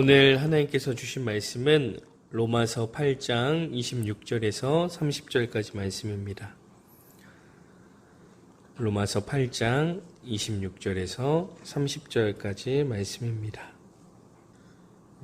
오늘 하나님께서 주신 말씀은 로마서 8장 26절에서 30절까지 말씀입니다. 로마서 8장 26절에서 30절까지 말씀입니다.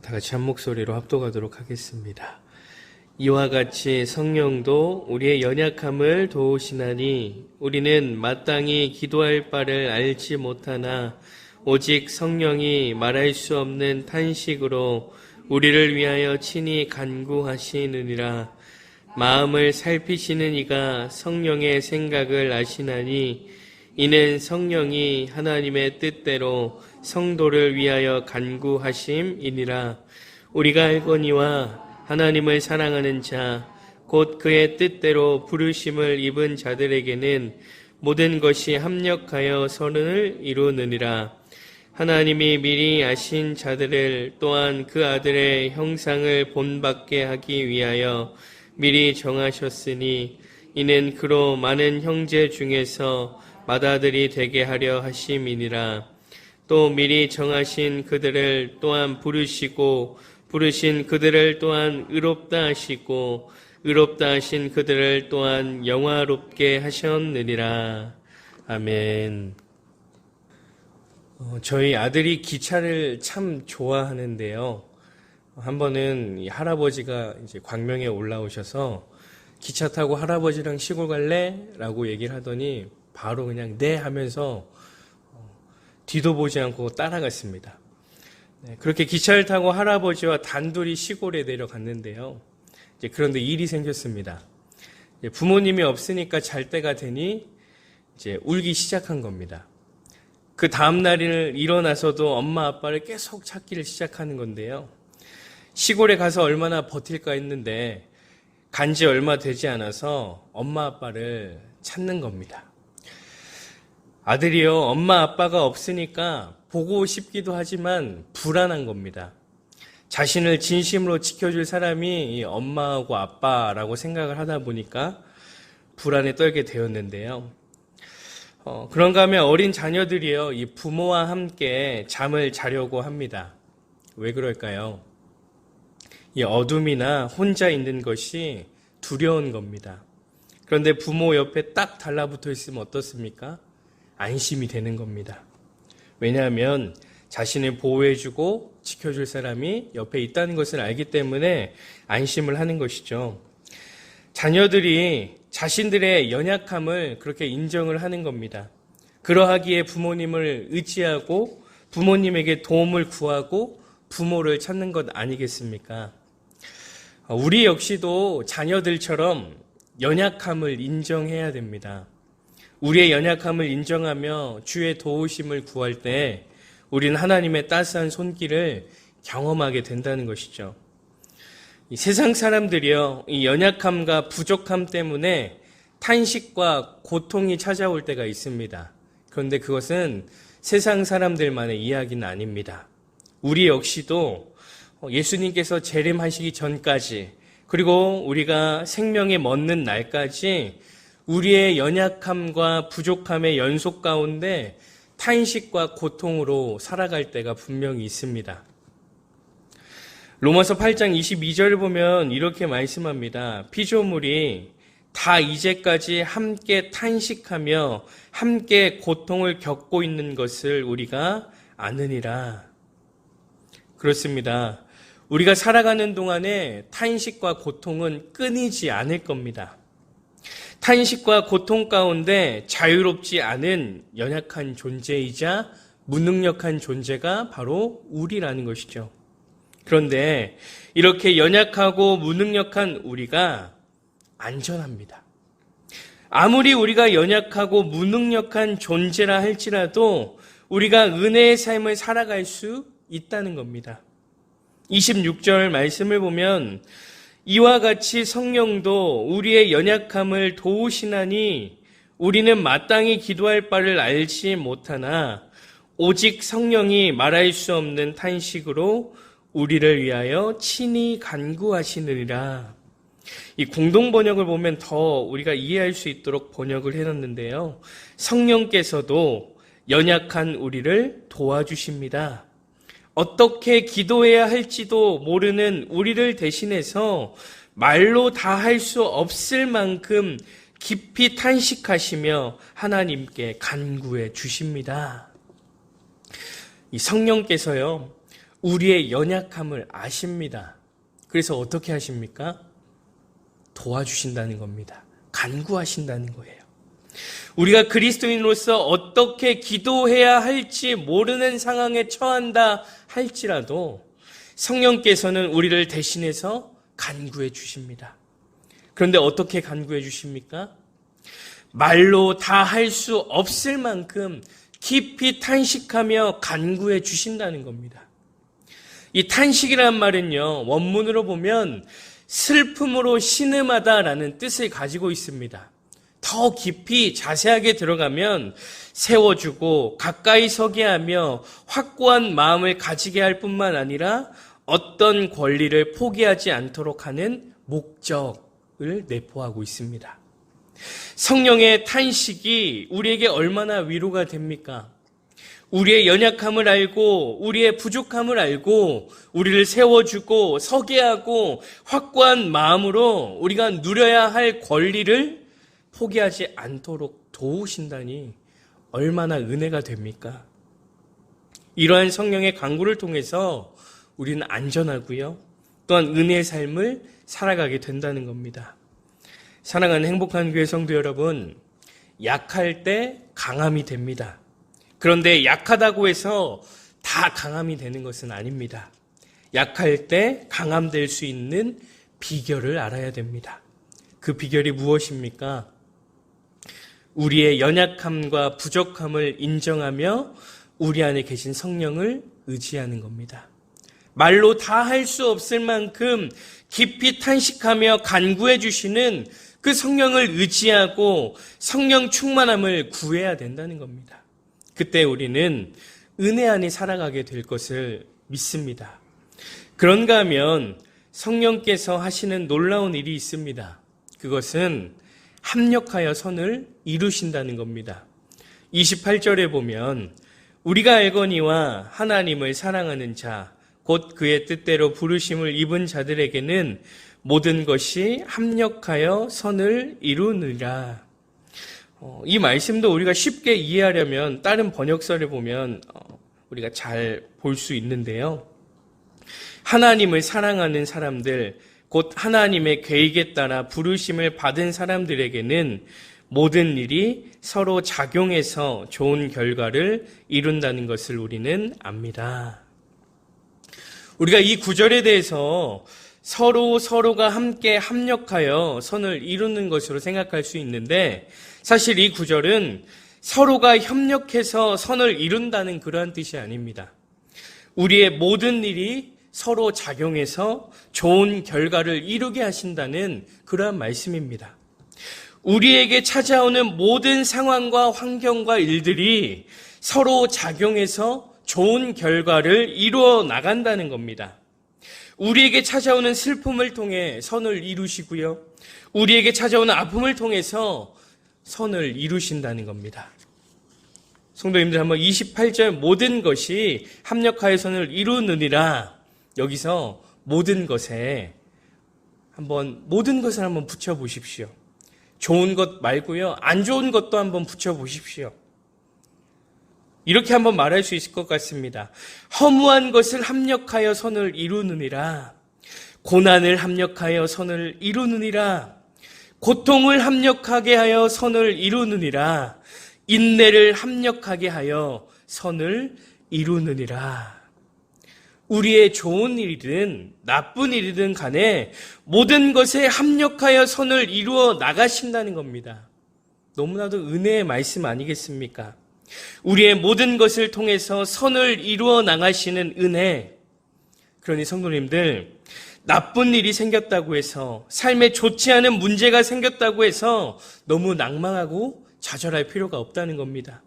다 같이 한 목소리로 합독하도록 하겠습니다. 이와 같이 성령도 우리의 연약함을 도우시나니 우리는 마땅히 기도할 바를 알지 못하나 오직 성령이 말할 수 없는 탄식으로 우리를 위하여 친히 간구하시느니라. 마음을 살피시는 이가 성령의 생각을 아시나니 이는 성령이 하나님의 뜻대로 성도를 위하여 간구하심이니라. 우리가 알거니와 하나님을 사랑하는 자 곧 그의 뜻대로 부르심을 입은 자들에게는 모든 것이 합력하여 선을 이루느니라. 하나님이 미리 아신 자들을 또한 그 아들의 형상을 본받게 하기 위하여 미리 정하셨으니 이는 그로 많은 형제 중에서 맏아들이 되게 하려 하심이니라. 또 미리 정하신 그들을 또한 부르시고 부르신 그들을 또한 의롭다 하시고 의롭다 하신 그들을 또한 영화롭게 하셨느니라. 아멘. 저희 아들이 기차를 참 좋아하는데요. 한 번은 이 할아버지가 이제 광명에 올라오셔서 기차 타고 할아버지랑 시골 갈래? 라고 얘기를 하더니 바로 그냥 네 하면서 뒤도 보지 않고 따라갔습니다. 그렇게 기차를 타고 할아버지와 단둘이 시골에 내려갔는데요. 그런데 일이 생겼습니다. 부모님이 없으니까 잘 때가 되니 이제 울기 시작한 겁니다. 그 다음 날을 일어나서도 엄마 아빠를 계속 찾기를 시작하는 건데요. 시골에 가서 얼마나 버틸까 했는데 간지 얼마 되지 않아서 엄마 아빠를 찾는 겁니다. 아들이요, 엄마 아빠가 없으니까 보고 싶기도 하지만 불안한 겁니다. 자신을 진심으로 지켜줄 사람이 엄마하고 아빠라고 생각을 하다 보니까 불안에 떨게 되었는데요. 그런가 하면 어린 자녀들이요, 이 부모와 함께 잠을 자려고 합니다. 왜 그럴까요? 이 어둠이나 혼자 있는 것이 두려운 겁니다. 그런데 부모 옆에 딱 달라붙어 있으면 어떻습니까? 안심이 되는 겁니다. 왜냐하면 자신을 보호해주고 지켜줄 사람이 옆에 있다는 것을 알기 때문에 안심을 하는 것이죠. 자녀들이 자신들의 연약함을 그렇게 인정을 하는 겁니다. 그러하기에 부모님을 의지하고 부모님에게 도움을 구하고 부모를 찾는 것 아니겠습니까? 우리 역시도 자녀들처럼 연약함을 인정해야 됩니다. 우리의 연약함을 인정하며 주의 도우심을 구할 때 우리는 하나님의 따스한 손길을 경험하게 된다는 것이죠. 이 세상 사람들이요, 이 연약함과 부족함 때문에 탄식과 고통이 찾아올 때가 있습니다. 그런데 그것은 세상 사람들만의 이야기는 아닙니다. 우리 역시도 예수님께서 재림하시기 전까지, 그리고 우리가 생명에 멎는 날까지 우리의 연약함과 부족함의 연속 가운데 탄식과 고통으로 살아갈 때가 분명히 있습니다. 로마서 8장 22절을 보면 이렇게 말씀합니다. 피조물이 다 이제까지 함께 탄식하며 함께 고통을 겪고 있는 것을 우리가 아느니라. 그렇습니다. 우리가 살아가는 동안에 탄식과 고통은 끊이지 않을 겁니다. 탄식과 고통 가운데 자유롭지 않은 연약한 존재이자 무능력한 존재가 바로 우리라는 것이죠. 그런데 이렇게 연약하고 무능력한 우리가 안전합니다. 아무리 우리가 연약하고 무능력한 존재라 할지라도 우리가 은혜의 삶을 살아갈 수 있다는 겁니다. 26절 말씀을 보면 이와 같이 성령도 우리의 연약함을 도우시나니 우리는 마땅히 기도할 바를 알지 못하나 오직 성령이 말할 수 없는 탄식으로 우리를 위하여 친히 간구하시느니라. 이 공동 번역을 보면 더 우리가 이해할 수 있도록 번역을 해놨는데요. 성령께서도 연약한 우리를 도와주십니다. 어떻게 기도해야 할지도 모르는 우리를 대신해서 말로 다 할 수 없을 만큼 깊이 탄식하시며 하나님께 간구해 주십니다. 이 성령께서요, 우리의 연약함을 아십니다. 그래서 어떻게 하십니까? 도와주신다는 겁니다. 간구하신다는 거예요. 우리가 그리스도인으로서 어떻게 기도해야 할지 모르는 상황에 처한다 할지라도 성령께서는 우리를 대신해서 간구해 주십니다. 그런데 어떻게 간구해 주십니까? 말로 다 할 수 없을 만큼 깊이 탄식하며 간구해 주신다는 겁니다. 이 탄식이라는 말은요, 원문으로 보면 슬픔으로 신음하다라는 뜻을 가지고 있습니다. 더 깊이 자세하게 들어가면 세워주고 가까이 서게 하며 확고한 마음을 가지게 할 뿐만 아니라 어떤 권리를 포기하지 않도록 하는 목적을 내포하고 있습니다. 성령의 탄식이 우리에게 얼마나 위로가 됩니까? 우리의 연약함을 알고 우리의 부족함을 알고 우리를 세워주고 서게 하고 확고한 마음으로 우리가 누려야 할 권리를 포기하지 않도록 도우신다니 얼마나 은혜가 됩니까? 이러한 성령의 간구를 통해서 우리는 안전하고요, 또한 은혜의 삶을 살아가게 된다는 겁니다. 사랑하는 행복한 교회 성도 여러분, 약할 때 강함이 됩니다. 그런데 약하다고 해서 다 강함이 되는 것은 아닙니다. 약할 때 강함 될 수 있는 비결을 알아야 됩니다. 그 비결이 무엇입니까? 우리의 연약함과 부족함을 인정하며 우리 안에 계신 성령을 의지하는 겁니다. 말로 다 할 수 없을 만큼 깊이 탄식하며 간구해 주시는 그 성령을 의지하고 성령 충만함을 구해야 된다는 겁니다. 그때 우리는 은혜 안에 살아가게 될 것을 믿습니다. 그런가 하면 성령께서 하시는 놀라운 일이 있습니다. 그것은 합력하여 선을 이루신다는 겁니다. 28절에 보면 우리가 알거니와 하나님을 사랑하는 자, 곧 그의 뜻대로 부르심을 입은 자들에게는 모든 것이 합력하여 선을 이루느니라. 이 말씀도 우리가 쉽게 이해하려면 다른 번역서를 보면 우리가 잘 볼 수 있는데요. 하나님을 사랑하는 사람들, 곧 하나님의 계획에 따라 부르심을 받은 사람들에게는 모든 일이 서로 작용해서 좋은 결과를 이룬다는 것을 우리는 압니다. 우리가 이 구절에 대해서 서로가 함께 합력하여 선을 이루는 것으로 생각할 수 있는데, 사실 이 구절은 서로가 협력해서 선을 이룬다는 그러한 뜻이 아닙니다. 우리의 모든 일이 서로 작용해서 좋은 결과를 이루게 하신다는 그러한 말씀입니다. 우리에게 찾아오는 모든 상황과 환경과 일들이 서로 작용해서 좋은 결과를 이루어 나간다는 겁니다. 우리에게 찾아오는 슬픔을 통해 선을 이루시고요, 우리에게 찾아오는 아픔을 통해서 선을 이루신다는 겁니다. 성도님들, 한번 28절 모든 것이 합력하여 선을 이루느니라, 여기서 모든 것에 모든 것을 한번 붙여보십시오. 좋은 것 말고요, 안 좋은 것도 한번 붙여보십시오. 이렇게 한번 말할 수 있을 것 같습니다. 허무한 것을 합력하여 선을 이루느니라, 고난을 합력하여 선을 이루느니라, 고통을 합력하게 하여 선을 이루느니라, 인내를 합력하게 하여 선을 이루느니라. 우리의 좋은 일이든 나쁜 일이든 간에 모든 것에 합력하여 선을 이루어 나가신다는 겁니다. 너무나도 은혜의 말씀 아니겠습니까? 우리의 모든 것을 통해서 선을 이루어 나가시는 은혜. 그러니 성도님들, 나쁜 일이 생겼다고 해서, 삶에 좋지 않은 문제가 생겼다고 해서 너무 낭망하고 좌절할 필요가 없다는 겁니다.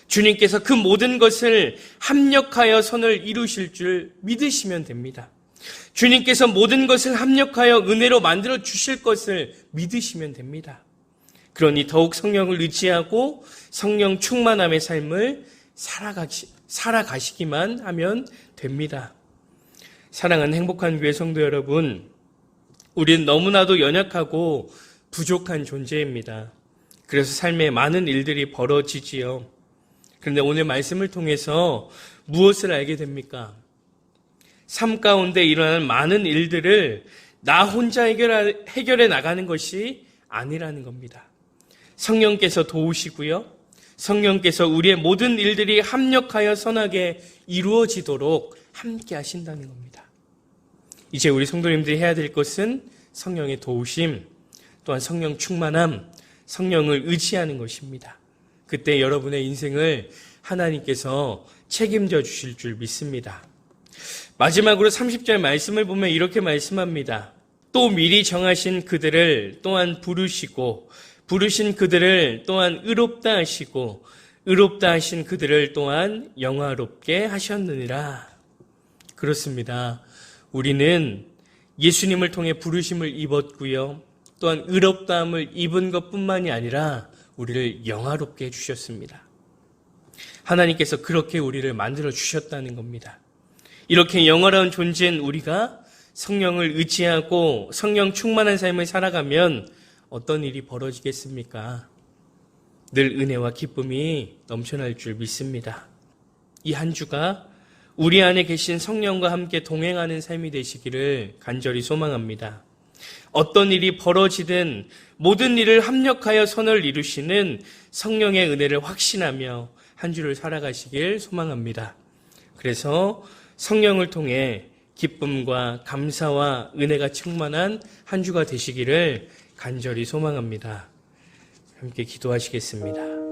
주님께서 그 모든 것을 합력하여 선을 이루실 줄 믿으시면 됩니다. 주님께서 모든 것을 합력하여 은혜로 만들어 주실 것을 믿으시면 됩니다. 그러니 더욱 성령을 의지하고 성령 충만함의 삶을 살아가시기만 하면 됩니다. 사랑하는 행복한 교회 성도 여러분, 우리는 너무나도 연약하고 부족한 존재입니다. 그래서 삶에 많은 일들이 벌어지지요. 그런데 오늘 말씀을 통해서 무엇을 알게 됩니까? 삶 가운데 일어나는 많은 일들을 나 혼자 해결해 나가는 것이 아니라는 겁니다. 성령께서 도우시고요. 성령께서 우리의 모든 일들이 합력하여 선하게 이루어지도록 함께 하신다는 겁니다. 이제 우리 성도님들이 해야 될 것은 성령의 도우심, 또한 성령 충만함, 성령을 의지하는 것입니다. 그때 여러분의 인생을 하나님께서 책임져 주실 줄 믿습니다. 마지막으로 30절 말씀을 보면 이렇게 말씀합니다. 또 미리 정하신 그들을 또한 부르시고 부르신 그들을 또한 의롭다 하시고 의롭다 하신 그들을 또한 영화롭게 하셨느니라. 그렇습니다. 우리는 예수님을 통해 부르심을 입었고요. 또한 의롭다함을 입은 것뿐만이 아니라 우리를 영화롭게 해주셨습니다. 하나님께서 그렇게 우리를 만들어 주셨다는 겁니다. 이렇게 영화로운 존재인 우리가 성령을 의지하고 성령 충만한 삶을 살아가면 어떤 일이 벌어지겠습니까? 늘 은혜와 기쁨이 넘쳐날 줄 믿습니다. 이 한 주가 우리 안에 계신 성령과 함께 동행하는 삶이 되시기를 간절히 소망합니다. 어떤 일이 벌어지든 모든 일을 합력하여 선을 이루시는 성령의 은혜를 확신하며 한 주를 살아가시길 소망합니다. 그래서 성령을 통해 기쁨과 감사와 은혜가 충만한 한 주가 되시기를 간절히 소망합니다. 함께 기도하시겠습니다.